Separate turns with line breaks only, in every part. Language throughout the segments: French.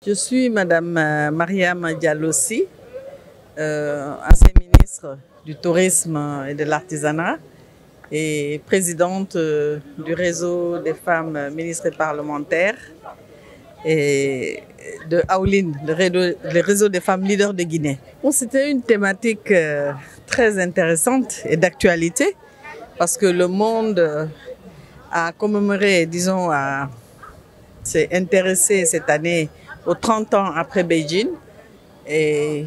Je suis Madame Mariam Diallo-Sy, ancienne ministre du Tourisme et de l'Artisanat et présidente du réseau des femmes ministres et parlementaires et de Aouline, le réseau des femmes leaders de Guinée. Bon, c'était une thématique très intéressante et d'actualité parce que le monde a commémoré, disons, s'est intéressé cette année aux 30 ans après Beijing. Et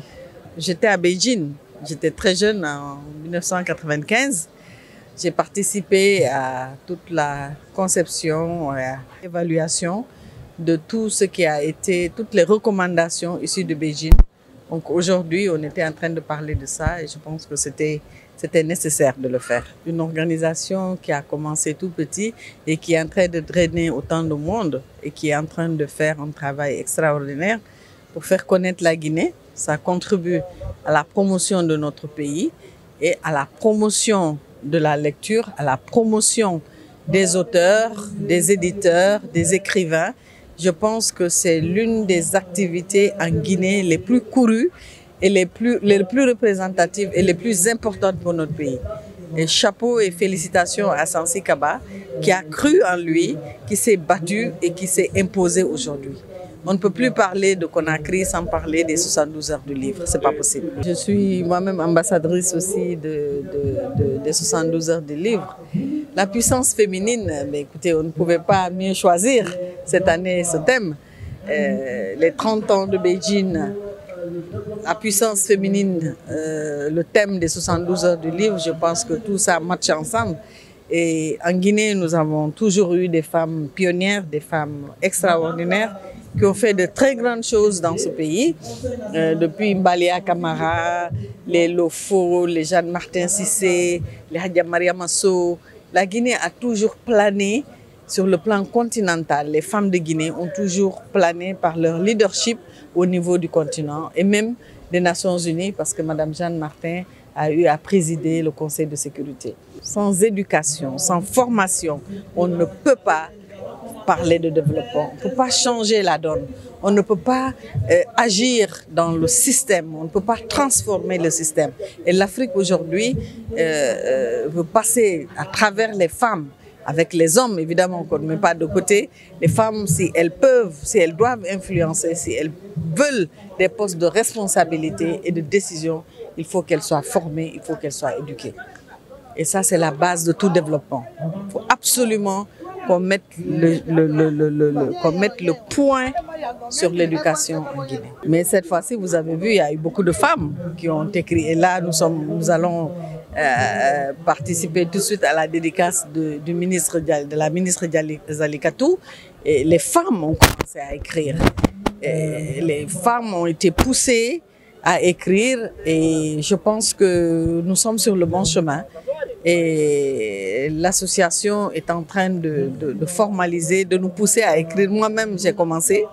j'étais à Beijing, j'étais très jeune en 1995. J'ai participé à toute la conception et l'évaluation de tout ce qui a été, toutes les recommandations issues de Beijing. Donc aujourd'hui, on était en train de parler de ça et je pense que c'était nécessaire de le faire. Une organisation qui a commencé tout petit et qui est en train de drainer autant de monde et qui est en train de faire un travail extraordinaire pour faire connaître la Guinée. Ça contribue à la promotion de notre pays et à la promotion de la lecture, à la promotion des auteurs, des éditeurs, des écrivains. Je pense que c'est l'une des activités en Guinée les plus courues et les plus représentatives et les plus importantes pour notre pays. Et chapeau et félicitations à Sansi Kaba qui a cru en lui, qui s'est battu et qui s'est imposé aujourd'hui. On ne peut plus parler de Conakry sans parler des 72 heures du livre, c'est pas possible. Je suis moi-même ambassadrice aussi des 72 heures du livre. La puissance féminine, mais écoutez, on ne pouvait pas mieux choisir cette année ce thème. Les 30 ans de Beijing, la puissance féminine, le thème des 72 heures du livre, je pense que tout ça matche ensemble. Et en Guinée, nous avons toujours eu des femmes pionnières, des femmes extraordinaires qui ont fait de très grandes choses dans ce pays. Depuis Mbalia Camara, les Lofo, les Jeanne Martin Cissé, les Hadja Maria Masso, la Guinée a toujours plané sur le plan continental. Les femmes de Guinée ont toujours plané par leur leadership au niveau du continent et même des Nations Unies parce que Mme Jeanne Martin a eu à présider le Conseil de sécurité. Sans éducation, sans formation, on ne peut pas parler de développement. On ne peut pas changer la donne. On ne peut pas agir dans le système. On ne peut pas transformer le système. Et l'Afrique aujourd'hui veut passer à travers les femmes, avec les hommes évidemment qu'on ne met pas de côté. Les femmes, si elles peuvent, si elles doivent influencer, si elles veulent des postes de responsabilité et de décision, il faut qu'elles soient formées, il faut qu'elles soient éduquées. Et ça, c'est la base de tout développement. Il faut absolument qu'on mette le point sur l'éducation en Guinée. Mais cette fois-ci, vous avez vu, il y a eu beaucoup de femmes qui ont écrit. Et là, nous allons participer tout de suite à la dédicace de la ministre Zalikatou. Et les femmes ont commencé à écrire. Et les femmes ont été poussées à écrire et je pense que nous sommes sur le bon chemin. Et l'association est en train de formaliser, de nous pousser à écrire. Moi-même, j'ai commencé.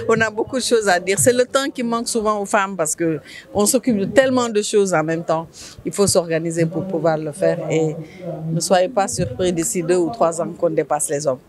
On a beaucoup de choses à dire. C'est le temps qui manque souvent aux femmes parce qu'on s'occupe de tellement de choses en même temps. Il faut s'organiser pour pouvoir le faire. Et ne soyez pas surpris d'ici 2 ou 3 ans qu'on dépasse les hommes.